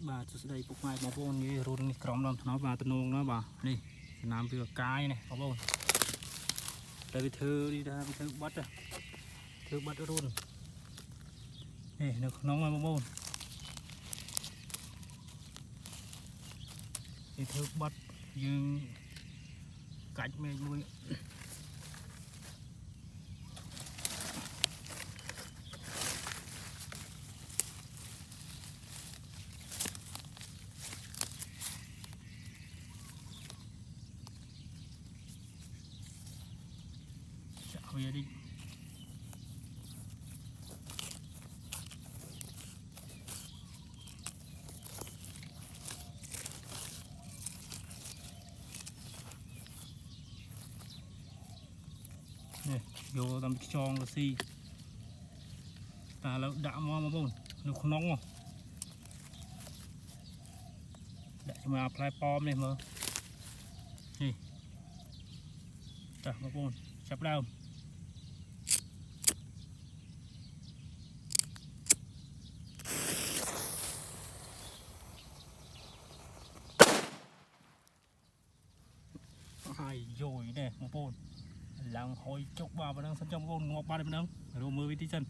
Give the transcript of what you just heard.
bà cho đây bốc mai bóng bồn như rôn crom lòng nó và tân nông nó bà đi làm việc cái này bóng bồn đây bị thư đi ra bị thư bắt rồi thư bắt rôn này nó nóng là bóng bồn thì thư bắt nhưng cạnh mình nuôi bây đi này vô tầm tròn là xì ta là đã mà bông nó không nóng không để mà apply pom này mà nè ta mà bông sắp đau ai rồi nè một bồn làng hồi chục ba đang sân trong bồn ngọc ba đây đang rồi mưa với tí chân